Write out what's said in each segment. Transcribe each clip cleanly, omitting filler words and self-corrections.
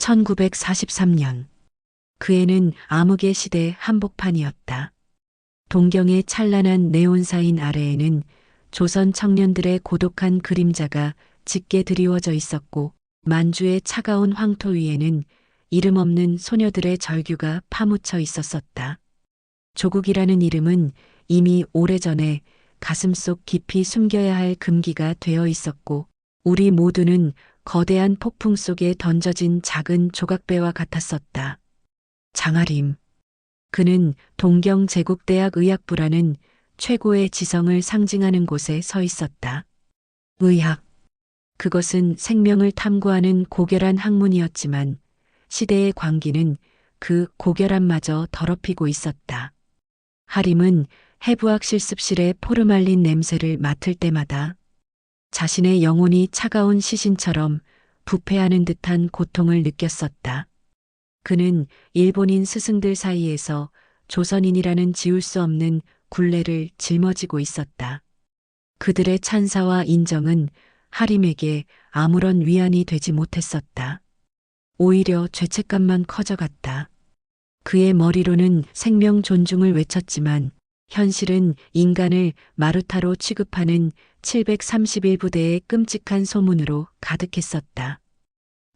1943년. 그 해는 암흑의 시대 한복판이었다. 동경의 찬란한 네온사인 아래에는 조선 청년들의 고독한 그림자가 짙게 드리워져 있었고, 만주의 차가운 황토 위에는 이름 없는 소녀들의 절규가 파묻혀 있었었다. 조국이라는 이름은 이미 오래전에 가슴속 깊이 숨겨야 할 금기가 되어 있었고, 우리 모두는 거대한 폭풍 속에 던져진 작은 조각배와 같았었다. 장하림. 그는 동경제국대학 의학부라는 최고의 지성을 상징하는 곳에 서 있었다. 의학. 그것은 생명을 탐구하는 고결한 학문이었지만 시대의 광기는 그 고결함마저 더럽히고 있었다. 하림은 해부학 실습실의 포르말린 냄새를 맡을 때마다 자신의 영혼이 차가운 시신처럼 부패하는 듯한 고통을 느꼈었다. 그는 일본인 스승들 사이에서 조선인이라는 지울 수 없는 굴레를 짊어지고 있었다. 그들의 찬사와 인정은 하림에게 아무런 위안이 되지 못했었다. 오히려 죄책감만 커져갔다. 그의 머리로는 생명 존중을 외쳤지만 현실은 인간을 마루타로 취급하는 731부대의 끔찍한 소문으로 가득했었다.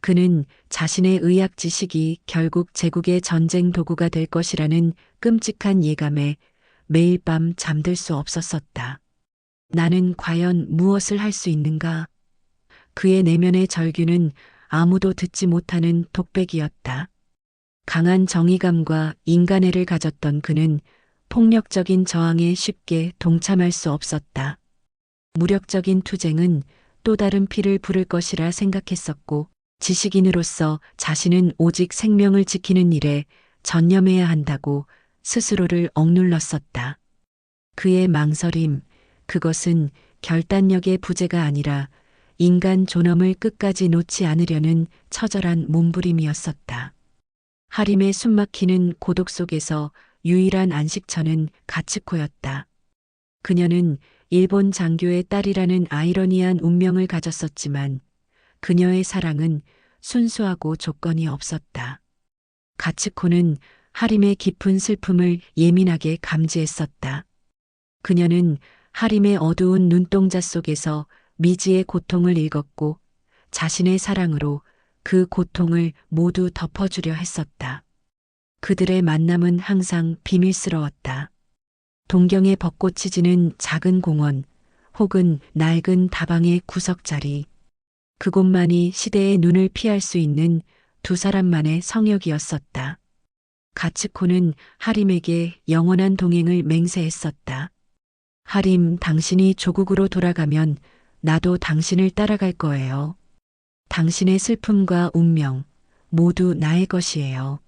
그는 자신의 의학 지식이 결국 제국의 전쟁 도구가 될 것이라는 끔찍한 예감에 매일 밤 잠들 수 없었었다. 나는 과연 무엇을 할 수 있는가? 그의 내면의 절규는 아무도 듣지 못하는 독백이었다. 강한 정의감과 인간애를 가졌던 그는 폭력적인 저항에 쉽게 동참할 수 없었다. 무력적인 투쟁은 또 다른 피를 부를 것이라 생각했었고, 지식인으로서 자신은 오직 생명을 지키는 일에 전념해야 한다고 스스로를 억눌렀었다. 그의 망설임, 그것은 결단력의 부재가 아니라 인간 존엄을 끝까지 놓지 않으려는 처절한 몸부림이었었다. 하림의 숨막히는 고독 속에서 유일한 안식처는 가츠코였다. 그녀는 일본 장교의 딸이라는 아이러니한 운명을 가졌었지만 그녀의 사랑은 순수하고 조건이 없었다. 가츠코는 하림의 깊은 슬픔을 예민하게 감지했었다. 그녀는 하림의 어두운 눈동자 속에서 미지의 고통을 읽었고 자신의 사랑으로 그 고통을 모두 덮어주려 했었다. 그들의 만남은 항상 비밀스러웠다. 동경의 벚꽃이 지는 작은 공원 혹은 낡은 다방의 구석자리, 그곳만이 시대의 눈을 피할 수 있는 두 사람만의 성역이었었다. 가츠코는 하림에게 영원한 동행을 맹세했었다. 하림, 당신이 조국으로 돌아가면 나도 당신을 따라갈 거예요. 당신의 슬픔과 운명 모두 나의 것이에요.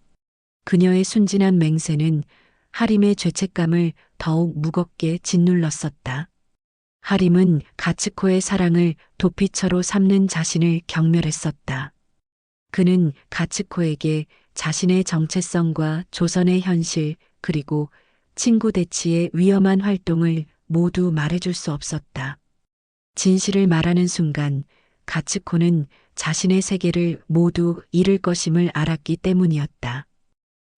그녀의 순진한 맹세는 하림의 죄책감을 더욱 무겁게 짓눌렀었다. 하림은 가츠코의 사랑을 도피처로 삼는 자신을 경멸했었다. 그는 가츠코에게 자신의 정체성과 조선의 현실 그리고 친구 대치의 위험한 활동을 모두 말해줄 수 없었다. 진실을 말하는 순간 가츠코는 자신의 세계를 모두 잃을 것임을 알았기 때문이었다.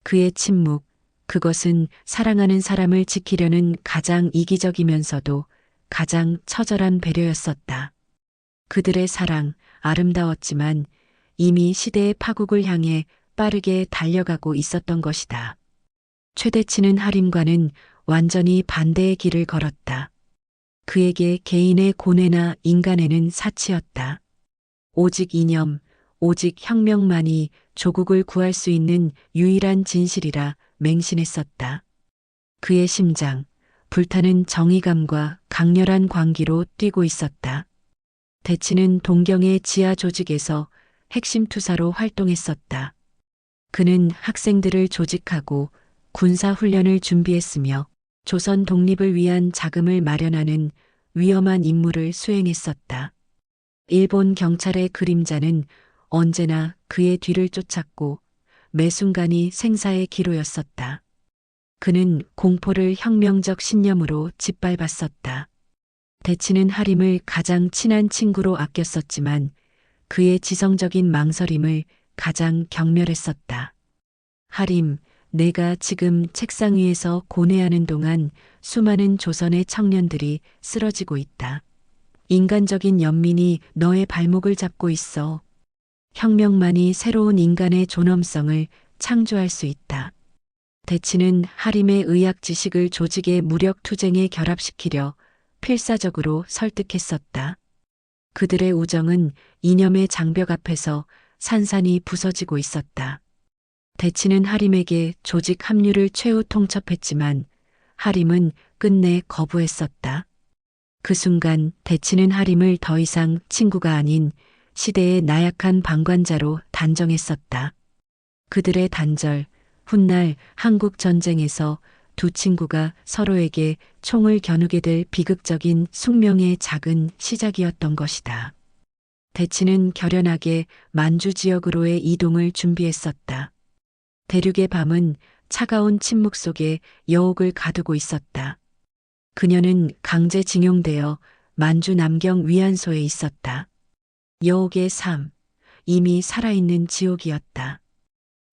그의 침묵, 그것은 사랑하는 사람을 지키려는 가장 이기적이면서도 가장 처절한 배려였었다. 그들의 사랑, 아름다웠지만 이미 시대의 파국을 향해 빠르게 달려가고 있었던 것이다. 최대치는 하림과는 완전히 반대의 길을 걸었다. 그에게 개인의 고뇌나 인간애는 사치였다. 오직 이념, 오직 혁명만이 조국을 구할 수 있는 유일한 진실이라 맹신했었다. 그의 심장, 불타는 정의감과 강렬한 광기로 뛰고 있었다. 대치는 동경의 지하 조직에서 핵심 투사로 활동했었다. 그는 학생들을 조직하고 군사 훈련을 준비했으며 조선 독립을 위한 자금을 마련하는 위험한 임무를 수행했었다. 일본 경찰의 그림자는 언제나 그의 뒤를 쫓았고 매 순간이 생사의 기로였었다. 그는 공포를 혁명적 신념으로 짓밟았었다. 대치는 하림을 가장 친한 친구로 아꼈었지만 그의 지성적인 망설임을 가장 경멸했었다. 하림, 내가 지금 책상 위에서 고뇌하는 동안 수많은 조선의 청년들이 쓰러지고 있다. 인간적인 연민이 너의 발목을 잡고 있어. 혁명만이 새로운 인간의 존엄성을 창조할 수 있다. 대치는 하림의 의학 지식을 조직의 무력 투쟁에 결합시키려 필사적으로 설득했었다. 그들의 우정은 이념의 장벽 앞에서 산산이 부서지고 있었다. 대치는 하림에게 조직 합류를 최후 통첩했지만 하림은 끝내 거부했었다. 그 순간 대치는 하림을 더 이상 친구가 아닌 시대의 나약한 방관자로 단정했었다. 그들의 단절, 훗날 한국 전쟁에서 두 친구가 서로에게 총을 겨누게 될 비극적인 숙명의 작은 시작이었던 것이다. 대치는 결연하게 만주 지역으로의 이동을 준비했었다. 대륙의 밤은 차가운 침묵 속에 여옥을 가두고 있었다. 그녀는 강제징용되어 만주 남경 위안소에 있었다. 여옥의 삶, 이미 살아있는 지옥이었다.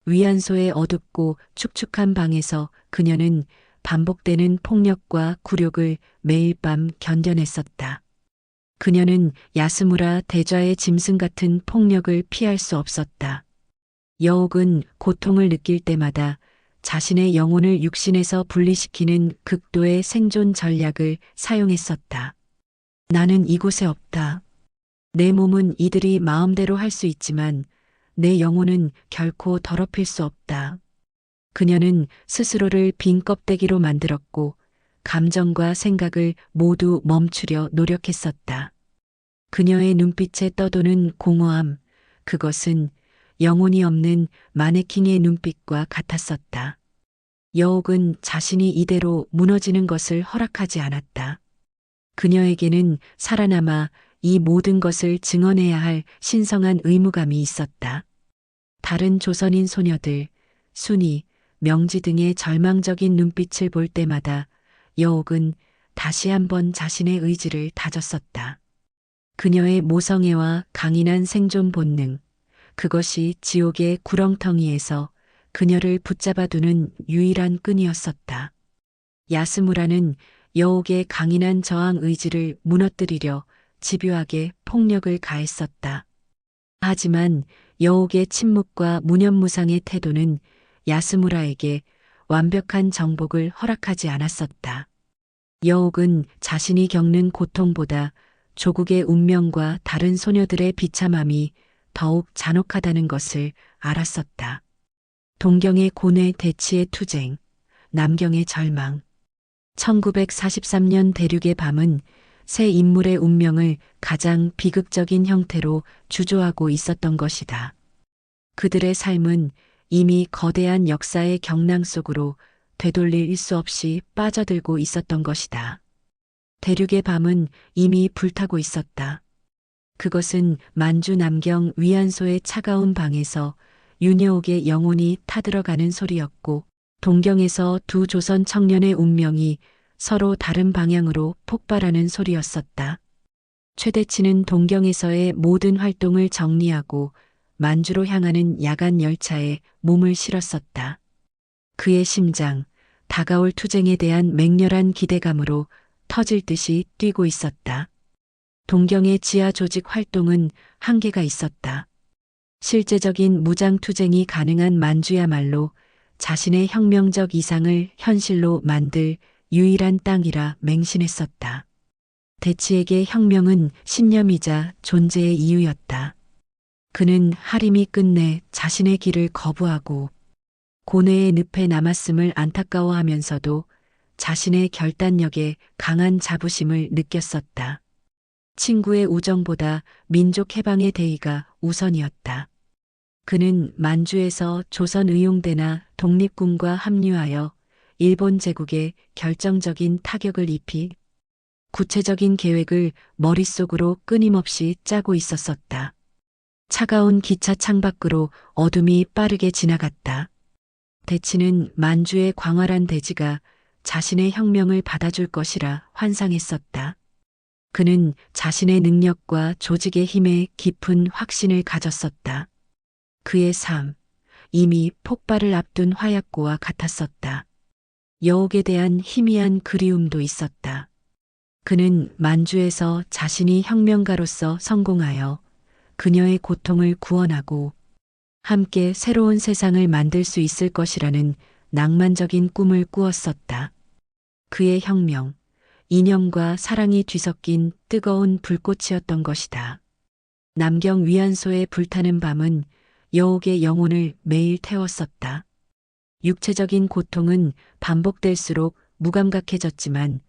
위안소의 어둡고 축축한 방에서 그녀는 반복되는 폭력과 굴욕을 매일 밤 견뎌냈었다. 그녀는 야스무라 대좌의 짐승 같은 폭력을 피할 수 없었다. 여옥은 고통을 느낄 때마다 자신의 영혼을 육신에서 분리시키는 극도의 생존 전략을 사용했었다. 나는 이곳에 없다. 내 몸은 이들이 마음대로 할 수 있지만 내 영혼은 결코 더럽힐 수 없다. 그녀는 스스로를 빈 껍데기로 만들었고 감정과 생각을 모두 멈추려 노력했었다. 그녀의 눈빛에 떠도는 공허함, 그것은 영혼이 없는 마네킹의 눈빛과 같았었다. 여옥은 자신이 이대로 무너지는 것을 허락하지 않았다. 그녀에게는 살아남아 이 모든 것을 증언해야 할 신성한 의무감이 있었다. 다른 조선인 소녀들, 순이, 명지 등의 절망적인 눈빛을 볼 때마다 여옥은 다시 한번 자신의 의지를 다졌었다. 그녀의 모성애와 강인한 생존 본능, 그것이 지옥의 구렁텅이에서 그녀를 붙잡아두는 유일한 끈이었었다. 야스무라는 여옥의 강인한 저항 의지를 무너뜨리려 집요하게 폭력을 가했었다. 하지만 여옥의 침묵과 무념무상의 태도는 야스무라에게 완벽한 정복을 허락하지 않았었다. 여옥은 자신이 겪는 고통보다 조국의 운명과 다른 소녀들의 비참함이 더욱 잔혹하다는 것을 알았었다. 동경의 고뇌 대치의 투쟁, 남경의 절망. 1943년 대륙의 밤은 새 인물의 운명을 가장 비극적인 형태로 주조하고 있었던 것이다. 그들의 삶은 이미 거대한 역사의 경랑 속으로 되돌릴 수 없이 빠져들고 있었던 것이다. 대륙의 밤은 이미 불타고 있었다. 그것은 만주 남경 위안소의 차가운 방에서 윤여옥의 영혼이 타들어가는 소리였고, 동경에서 두 조선 청년의 운명이 서로 다른 방향으로 폭발하는 소리였었다. 최대치는 동경에서의 모든 활동을 정리하고 만주로 향하는 야간 열차에 몸을 실었었다. 그의 심장, 다가올 투쟁에 대한 맹렬한 기대감으로 터질 듯이 뛰고 있었다. 동경의 지하 조직 활동은 한계가 있었다. 실제적인 무장 투쟁이 가능한 만주야말로 자신의 혁명적 이상을 현실로 만들 유일한 땅이라 맹신했었다. 대치에게 혁명은 신념이자 존재의 이유였다. 그는 하림이 끝내 자신의 길을 거부하고 고뇌의 늪에 남았음을 안타까워하면서도 자신의 결단력에 강한 자부심을 느꼈었다. 친구의 우정보다 민족 해방의 대의가 우선이었다. 그는 만주에서 조선 의용대나 독립군과 합류하여 일본 제국에 결정적인 타격을 입히 구체적인 계획을 머릿속으로 끊임없이 짜고 있었었다. 차가운 기차 창밖으로 어둠이 빠르게 지나갔다. 대치는 만주의 광활한 대지가 자신의 혁명을 받아줄 것이라 환상했었다. 그는 자신의 능력과 조직의 힘에 깊은 확신을 가졌었다. 그의 삶, 이미 폭발을 앞둔 화약고와 같았었다. 여옥에 대한 희미한 그리움도 있었다. 그는 만주에서 자신이 혁명가로서 성공하여 그녀의 고통을 구원하고 함께 새로운 세상을 만들 수 있을 것이라는 낭만적인 꿈을 꾸었었다. 그의 혁명, 이념과 사랑이 뒤섞인 뜨거운 불꽃이었던 것이다. 남경 위안소에 불타는 밤은 여옥의 영혼을 매일 태웠었다. 육체적인 고통은 반복될수록 무감각해졌지만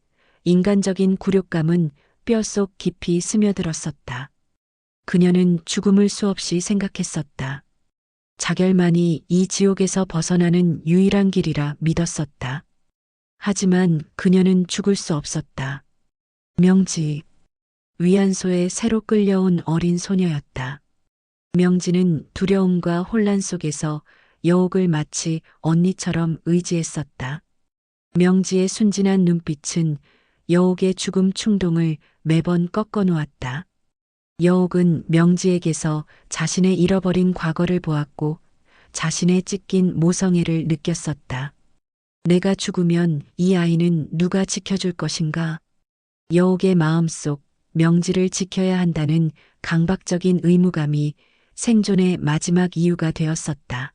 인간적인 굴욕감은 뼛속 깊이 스며들었었다. 그녀는 죽음을 수없이 생각했었다. 자결만이 이 지옥에서 벗어나는 유일한 길이라 믿었었다. 하지만 그녀는 죽을 수 없었다. 명지, 위안소에 새로 끌려온 어린 소녀였다. 명지는 두려움과 혼란 속에서 여옥을 마치 언니처럼 의지했었다. 명지의 순진한 눈빛은 여옥의 죽음 충동을 매번 꺾어 놓았다. 여옥은 명지에게서 자신의 잃어버린 과거를 보았고 자신의 찢긴 모성애를 느꼈었다. 내가 죽으면 이 아이는 누가 지켜줄 것인가? 여옥의 마음속 명지를 지켜야 한다는 강박적인 의무감이 생존의 마지막 이유가 되었었다.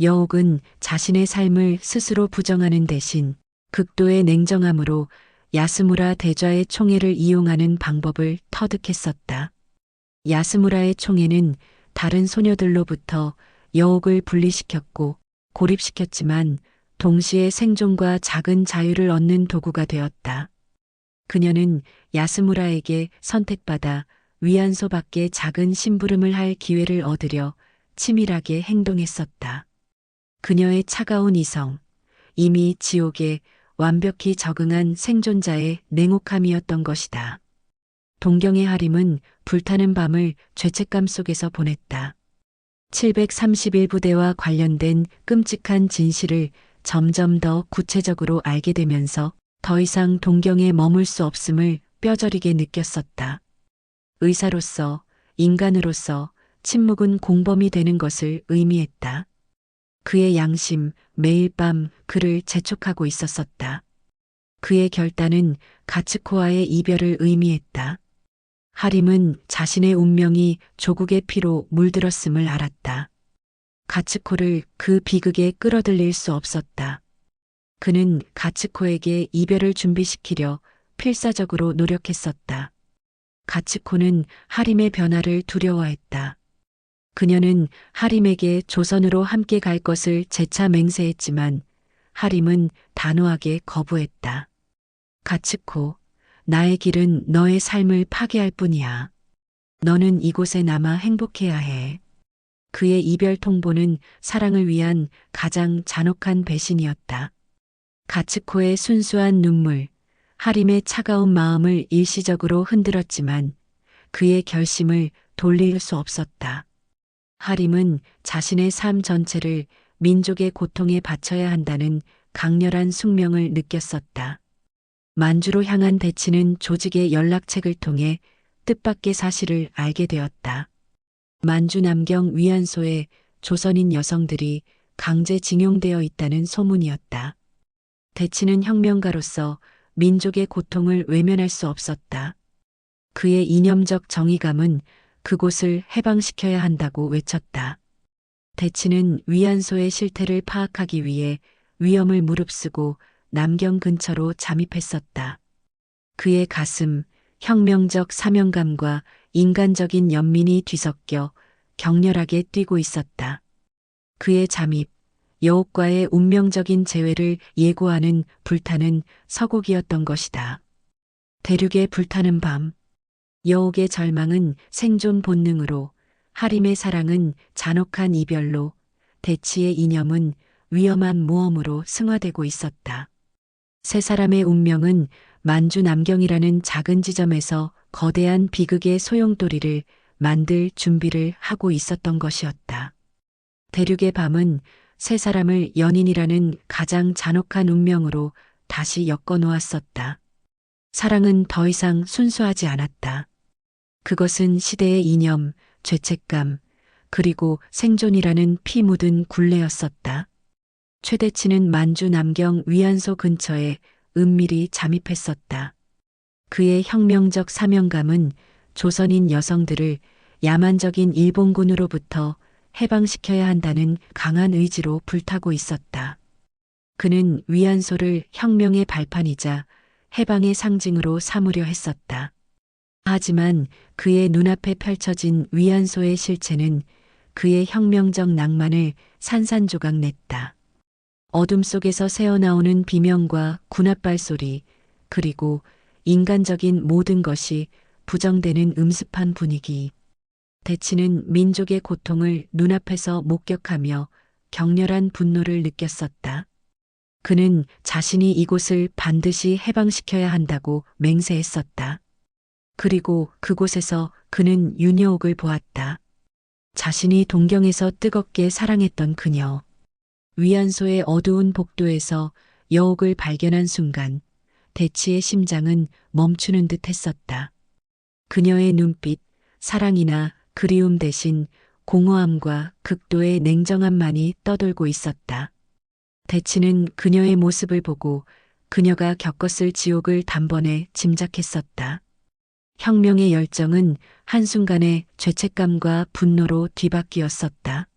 여옥은 자신의 삶을 스스로 부정하는 대신 극도의 냉정함으로 야스무라 대좌의 총애를 이용하는 방법을 터득했었다. 야스무라의 총애는 다른 소녀들로부터 여옥을 분리시켰고 고립시켰지만 동시에 생존과 작은 자유를 얻는 도구가 되었다. 그녀는 야스무라에게 선택받아 위안소 밖에 작은 심부름을 할 기회를 얻으려 치밀하게 행동했었다. 그녀의 차가운 이성, 이미 지옥에 완벽히 적응한 생존자의 냉혹함이었던 것이다. 동경의 하림은 불타는 밤을 죄책감 속에서 보냈다. 731부대와 관련된 끔찍한 진실을 점점 더 구체적으로 알게 되면서 더 이상 동경에 머물 수 없음을 뼈저리게 느꼈었다. 의사로서, 인간으로서 침묵은 공범이 되는 것을 의미했다. 그의 양심 매일 밤 그를 재촉하고 있었었다. 그의 결단은 가츠코와의 이별을 의미했다. 하림은 자신의 운명이 조국의 피로 물들었음을 알았다. 가츠코를 그 비극에 끌어들일 수 없었다. 그는 가츠코에게 이별을 준비시키려 필사적으로 노력했었다. 가츠코는 하림의 변화를 두려워했다. 그녀는 하림에게 조선으로 함께 갈 것을 재차 맹세했지만 하림은 단호하게 거부했다. 가츠코, 나의 길은 너의 삶을 파괴할 뿐이야. 너는 이곳에 남아 행복해야 해. 그의 이별 통보는 사랑을 위한 가장 잔혹한 배신이었다. 가츠코의 순수한 눈물, 하림의 차가운 마음을 일시적으로 흔들었지만 그의 결심을 돌릴 수 없었다. 하림은 자신의 삶 전체를 민족의 고통에 바쳐야 한다는 강렬한 숙명을 느꼈었다. 만주로 향한 대치는 조직의 연락책을 통해 뜻밖의 사실을 알게 되었다. 만주 남경 위안소에 조선인 여성들이 강제징용되어 있다는 소문이었다. 대치는 혁명가로서 민족의 고통을 외면할 수 없었다. 그의 이념적 정의감은 그곳을 해방시켜야 한다고 외쳤다. 대치는 위안소의 실태를 파악하기 위해 위험을 무릅쓰고 남경 근처로 잠입했었다. 그의 가슴, 혁명적 사명감과 인간적인 연민이 뒤섞여 격렬하게 뛰고 있었다. 그의 잠입, 여옥과의 운명적인 재회를 예고하는 불타는 서곡이었던 것이다. 대륙의 불타는 밤, 여옥의 절망은 생존 본능으로, 하림의 사랑은 잔혹한 이별로, 대치의 이념은 위험한 모험으로 승화되고 있었다. 세 사람의 운명은 만주 남경이라는 작은 지점에서 거대한 비극의 소용돌이를 만들 준비를 하고 있었던 것이었다. 대륙의 밤은 세 사람을 연인이라는 가장 잔혹한 운명으로 다시 엮어 놓았었다. 사랑은 더 이상 순수하지 않았다. 그것은 시대의 이념, 죄책감, 그리고 생존이라는 피 묻은 굴레였었다. 최대치는 만주 남경 위안소 근처에 은밀히 잠입했었다. 그의 혁명적 사명감은 조선인 여성들을 야만적인 일본군으로부터 해방시켜야 한다는 강한 의지로 불타고 있었다. 그는 위안소를 혁명의 발판이자 해방의 상징으로 삼으려 했었다. 하지만 그의 눈앞에 펼쳐진 위안소의 실체는 그의 혁명적 낭만을 산산조각 냈다. 어둠 속에서 새어나오는 비명과 군합발 소리, 그리고 인간적인 모든 것이 부정되는 음습한 분위기. 대치는 민족의 고통을 눈앞에서 목격하며 격렬한 분노를 느꼈었다. 그는 자신이 이곳을 반드시 해방시켜야 한다고 맹세했었다. 그리고 그곳에서 그는 윤여옥을 보았다. 자신이 동경에서 뜨겁게 사랑했던 그녀. 위안소의 어두운 복도에서 여옥을 발견한 순간 대치의 심장은 멈추는 듯 했었다. 그녀의 눈빛, 사랑이나 그리움 대신 공허함과 극도의 냉정함만이 떠돌고 있었다. 대치는 그녀의 모습을 보고 그녀가 겪었을 지옥을 단번에 짐작했었다. 혁명의 열정은 한순간에 죄책감과 분노로 뒤바뀌었었다.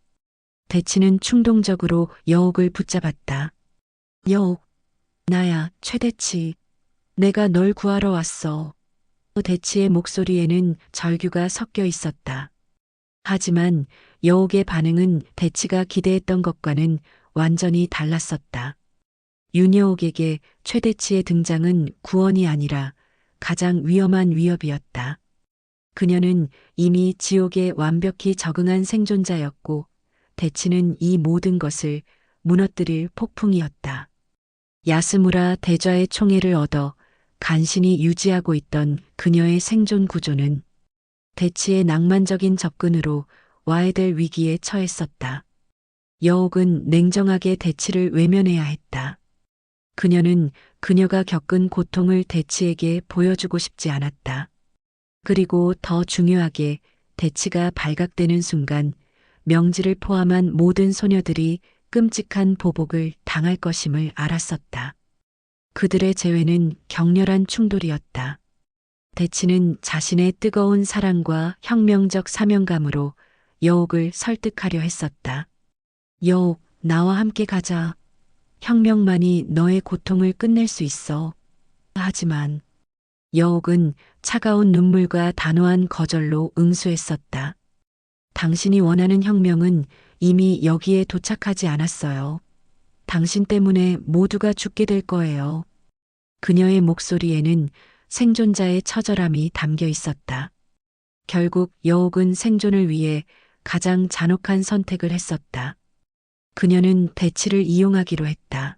대치는 충동적으로 여옥을 붙잡았다. 여옥, 나야, 최대치. 내가 널 구하러 왔어. 대치의 목소리에는 절규가 섞여 있었다. 하지만 여옥의 반응은 대치가 기대했던 것과는 완전히 달랐었다. 윤여옥에게 최대치의 등장은 구원이 아니라 가장 위험한 위협이었다. 그녀는 이미 지옥에 완벽히 적응한 생존자였고 대치는 이 모든 것을 무너뜨릴 폭풍이었다. 야스무라 대좌의 총애를 얻어 간신히 유지하고 있던 그녀의 생존 구조는 대치의 낭만적인 접근으로 와해될 위기에 처했었다. 여옥은 냉정하게 대치를 외면해야 했다. 그녀는 그녀가 겪은 고통을 대치에게 보여주고 싶지 않았다. 그리고 더 중요하게 대치가 발각되는 순간 명지를 포함한 모든 소녀들이 끔찍한 보복을 당할 것임을 알았었다. 그들의 재회는 격렬한 충돌이었다. 대치는 자신의 뜨거운 사랑과 혁명적 사명감으로 여옥을 설득하려 했었다. 여옥, 나와 함께 가자. 혁명만이 너의 고통을 끝낼 수 있어. 하지만 여옥은 차가운 눈물과 단호한 거절로 응수했었다. 당신이 원하는 혁명은 이미 여기에 도착하지 않았어요. 당신 때문에 모두가 죽게 될 거예요. 그녀의 목소리에는 생존자의 처절함이 담겨 있었다. 결국 여옥은 생존을 위해 가장 잔혹한 선택을 했었다. 그녀는 대치를 이용하기로 했다.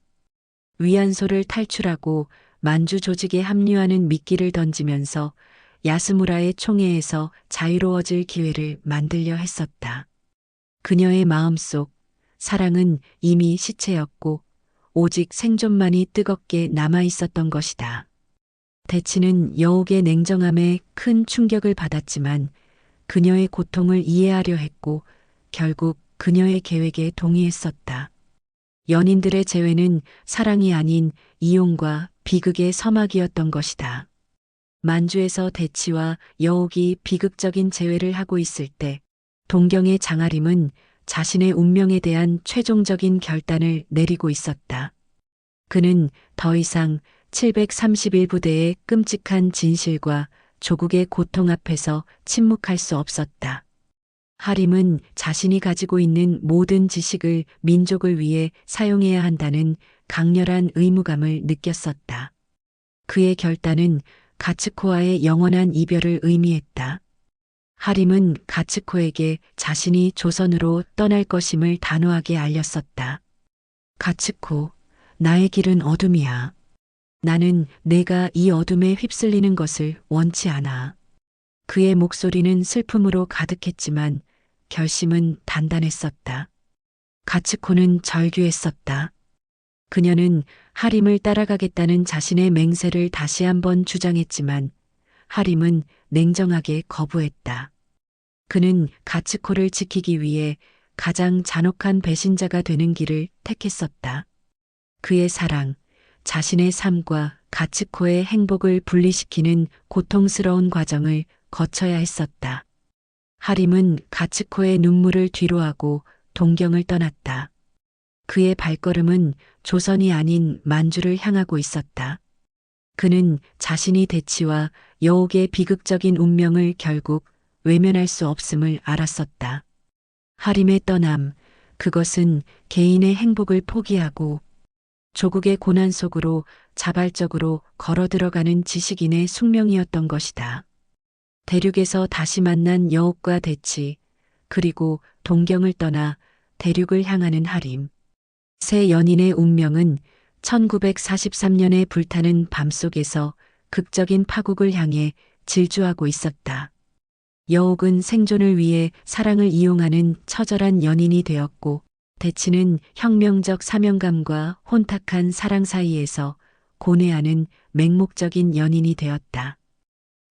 위안소를 탈출하고 만주 조직에 합류하는 미끼를 던지면서 야스무라의 총애에서 자유로워질 기회를 만들려 했었다. 그녀의 마음속 사랑은 이미 시체였고 오직 생존만이 뜨겁게 남아 있었던 것이다. 대치는 여옥의 냉정함에 큰 충격을 받았지만 그녀의 고통을 이해하려 했고 결국 그녀의 계획에 동의했었다. 연인들의 재회는 사랑이 아닌 이용과 비극의 서막이었던 것이다. 만주에서 대치와 여옥이 비극적인 재회를 하고 있을 때 동경의 장아림은 자신의 운명에 대한 최종적인 결단을 내리고 있었다. 그는 더 이상 731부대의 끔찍한 진실과 조국의 고통 앞에서 침묵할 수 없었다. 하림은 자신이 가지고 있는 모든 지식을 민족을 위해 사용해야 한다는 강렬한 의무감을 느꼈었다. 그의 결단은 가츠코와의 영원한 이별을 의미했다. 하림은 가츠코에게 자신이 조선으로 떠날 것임을 단호하게 알렸었다. 가츠코, 나의 길은 어둠이야. 나는 내가 이 어둠에 휩쓸리는 것을 원치 않아. 그의 목소리는 슬픔으로 가득했지만 결심은 단단했었다. 가츠코는 절규했었다. 그녀는 하림을 따라가겠다는 자신의 맹세를 다시 한번 주장했지만 하림은 냉정하게 거부했다. 그는 가츠코를 지키기 위해 가장 잔혹한 배신자가 되는 길을 택했었다. 그의 사랑, 자신의 삶과 가츠코의 행복을 분리시키는 고통스러운 과정을 거쳐야 했었다. 하림은 가츠코의 눈물을 뒤로하고 동경을 떠났다. 그의 발걸음은 조선이 아닌 만주를 향하고 있었다. 그는 자신이 대치와 여옥의 비극적인 운명을 결국 외면할 수 없음을 알았었다. 하림의 떠남, 그것은 개인의 행복을 포기하고 조국의 고난 속으로 자발적으로 걸어 들어가는 지식인의 숙명이었던 것이다. 대륙에서 다시 만난 여옥과 대치, 그리고 동경을 떠나 대륙을 향하는 하림. 새 연인의 운명은 1943년에 불타는 밤속에서 극적인 파국을 향해 질주하고 있었다. 여옥은 생존을 위해 사랑을 이용하는 처절한 연인이 되었고, 대치는 혁명적 사명감과 혼탁한 사랑 사이에서 고뇌하는 맹목적인 연인이 되었다.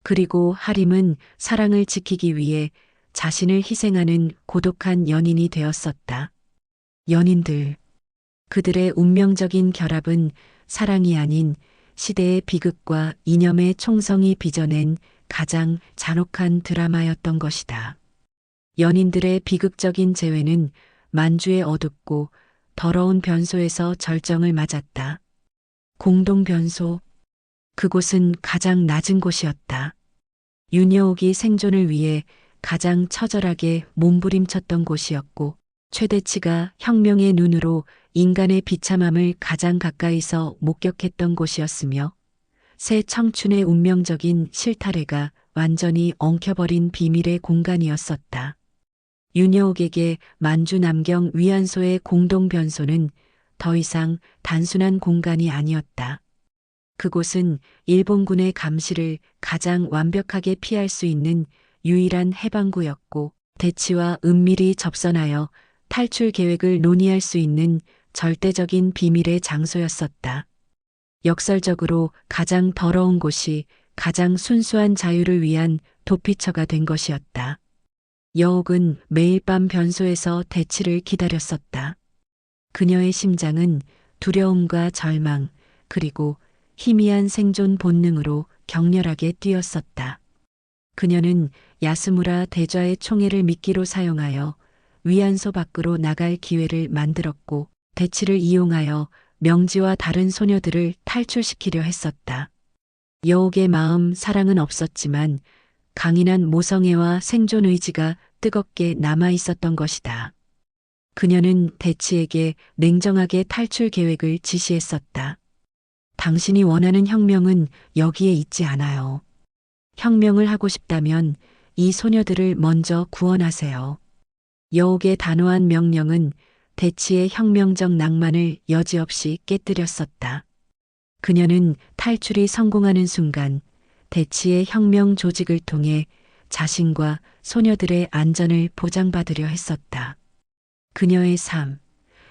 그리고 하림은 사랑을 지키기 위해 자신을 희생하는 고독한 연인이 되었었다. 연인들. 그들의 운명적인 결합은 사랑이 아닌 시대의 비극과 이념의 총성이 빚어낸 가장 잔혹한 드라마였던 것이다. 연인들의 비극적인 재회는 만주의 어둡고 더러운 변소에서 절정을 맞았다. 공동 변소. 그곳은 가장 낮은 곳이었다. 윤여옥이 생존을 위해 가장 처절하게 몸부림쳤던 곳이었고, 최대치가 혁명의 눈으로 인간의 비참함을 가장 가까이서 목격했던 곳이었으며, 새 청춘의 운명적인 실타래가 완전히 엉켜버린 비밀의 공간이었었다. 윤여옥에게 만주 남경 위안소의 공동 변소는 더 이상 단순한 공간이 아니었다. 그곳은 일본군의 감시를 가장 완벽하게 피할 수 있는 유일한 해방구였고, 대치와 은밀히 접선하여 탈출 계획을 논의할 수 있는 절대적인 비밀의 장소였었다. 역설적으로 가장 더러운 곳이 가장 순수한 자유를 위한 도피처가 된 것이었다. 여옥은 매일 밤 변소에서 대치를 기다렸었다. 그녀의 심장은 두려움과 절망, 그리고 희미한 생존 본능으로 격렬하게 뛰었었다. 그녀는 야스무라 대좌의 총애를 미끼로 사용하여 위안소 밖으로 나갈 기회를 만들었고, 대치를 이용하여 명지와 다른 소녀들을 탈출시키려 했었다. 여옥의 마음 사랑은 없었지만 강인한 모성애와 생존 의지가 뜨겁게 남아 있었던 것이다. 그녀는 대치에게 냉정하게 탈출 계획을 지시했었다. 당신이 원하는 혁명은 여기에 있지 않아요. 혁명을 하고 싶다면 이 소녀들을 먼저 구원하세요. 여옥의 단호한 명령은 대치의 혁명적 낭만을 여지없이 깨뜨렸었다. 그녀는 탈출이 성공하는 순간 대치의 혁명 조직을 통해 자신과 소녀들의 안전을 보장받으려 했었다. 그녀의 삶,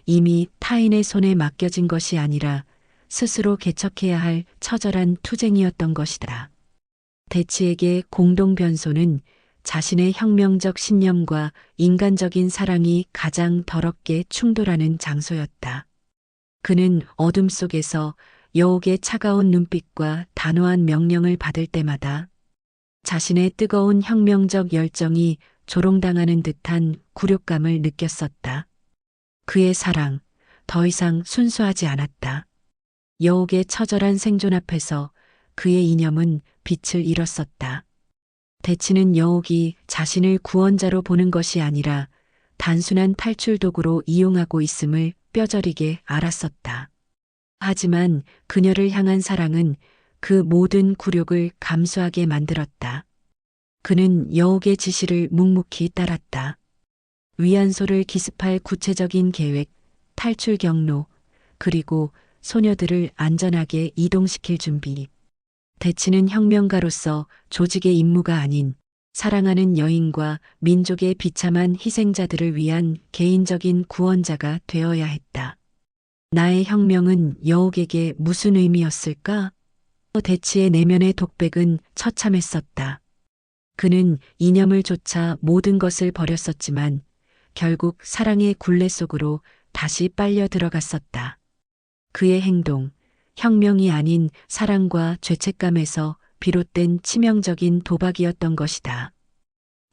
이미 타인의 손에 맡겨진 것이 아니라 스스로 개척해야 할 처절한 투쟁이었던 것이다. 대치에게 공동 변소는 자신의 혁명적 신념과 인간적인 사랑이 가장 더럽게 충돌하는 장소였다. 그는 어둠 속에서 여옥의 차가운 눈빛과 단호한 명령을 받을 때마다 자신의 뜨거운 혁명적 열정이 조롱당하는 듯한 굴욕감을 느꼈었다. 그의 사랑, 더 이상 순수하지 않았다. 여옥의 처절한 생존 앞에서 그의 이념은 빛을 잃었었다. 대치는 여옥이 자신을 구원자로 보는 것이 아니라 단순한 탈출 도구로 이용하고 있음을 뼈저리게 알았었다. 하지만 그녀를 향한 사랑은 그 모든 굴욕을 감수하게 만들었다. 그는 여옥의 지시를 묵묵히 따랐다. 위안소를 기습할 구체적인 계획, 탈출 경로, 그리고 소녀들을 안전하게 이동시킬 준비. 대치는 혁명가로서 조직의 임무가 아닌 사랑하는 여인과 민족의 비참한 희생자들을 위한 개인적인 구원자가 되어야 했다. 나의 혁명은 여옥에게 무슨 의미였을까? 대치의 내면의 독백은 처참했었다. 그는 이념을 쫓아 모든 것을 버렸었지만 결국 사랑의 굴레 속으로 다시 빨려 들어갔었다. 그의 행동, 혁명이 아닌 사랑과 죄책감에서 비롯된 치명적인 도박이었던 것이다.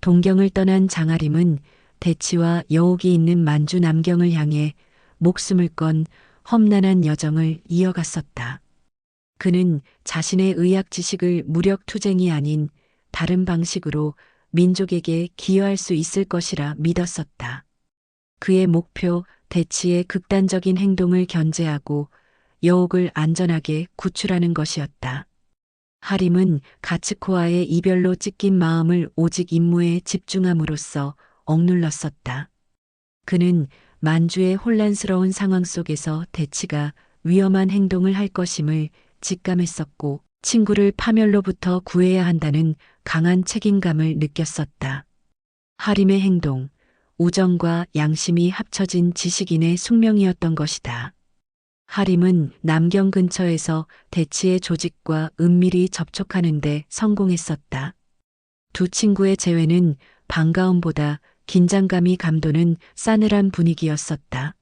동경을 떠난 장아림은 대치와 여옥이 있는 만주 남경을 향해 목숨을 건 험난한 여정을 이어갔었다. 그는 자신의 의학 지식을 무력 투쟁이 아닌 다른 방식으로 민족에게 기여할 수 있을 것이라 믿었었다. 그의 목표, 대치의 극단적인 행동을 견제하고 여옥을 안전하게 구출하는 것이었다. 하림은 가츠코와의 이별로 찢긴 마음을 오직 임무에 집중함으로써 억눌렀었다. 그는 만주의 혼란스러운 상황 속에서 대치가 위험한 행동을 할 것임을 직감했었고 친구를 파멸로부터 구해야 한다는 강한 책임감을 느꼈었다. 하림의 행동, 우정과 양심이 합쳐진 지식인의 숙명이었던 것이다. 하림은 남경 근처에서 대치의 조직과 은밀히 접촉하는데 성공했었다. 두 친구의 재회는 반가움보다 긴장감이 감도는 싸늘한 분위기였었다.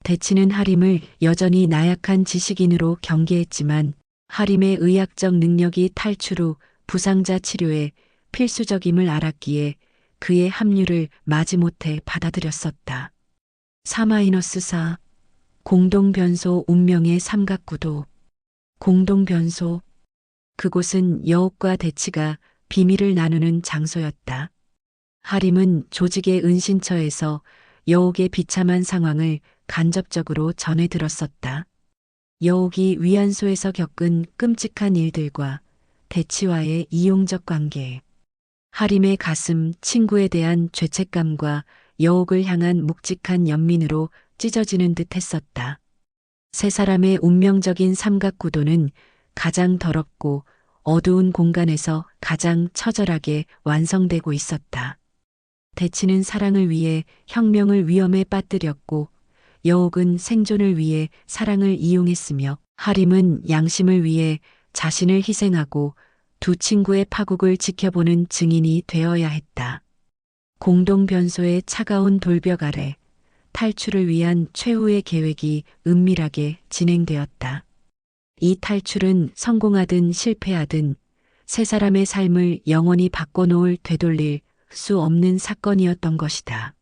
대치는 하림을 여전히 나약한 지식인으로 경계했지만 하림의 의학적 능력이 탈출 후 부상자 치료에 필수적임을 알았기에 그의 합류를 마지못해 받아들였었다. 4-4 공동변소 운명의 삼각구도. 공동변소. 그곳은 여옥과 대치가 비밀을 나누는 장소였다. 하림은 조직의 은신처에서 여옥의 비참한 상황을 간접적으로 전해 들었었다. 여옥이 위안소에서 겪은 끔찍한 일들과 대치와의 이용적 관계. 하림의 가슴, 친구에 대한 죄책감과 여옥을 향한 묵직한 연민으로 찢어지는 듯 했었다. 세 사람의 운명적인 삼각구도는 가장 더럽고 어두운 공간에서 가장 처절하게 완성되고 있었다. 대치는 사랑을 위해 혁명을 위험에 빠뜨렸고 여옥은 생존을 위해 사랑을 이용했으며 하림은 양심을 위해 자신을 희생하고 두 친구의 파국을 지켜보는 증인이 되어야 했다. 공동변소의 차가운 돌벽 아래 탈출을 위한 최후의 계획이 은밀하게 진행되었다. 이 탈출은 성공하든 실패하든 세 사람의 삶을 영원히 바꿔놓을 되돌릴 수 없는 사건이었던 것이다.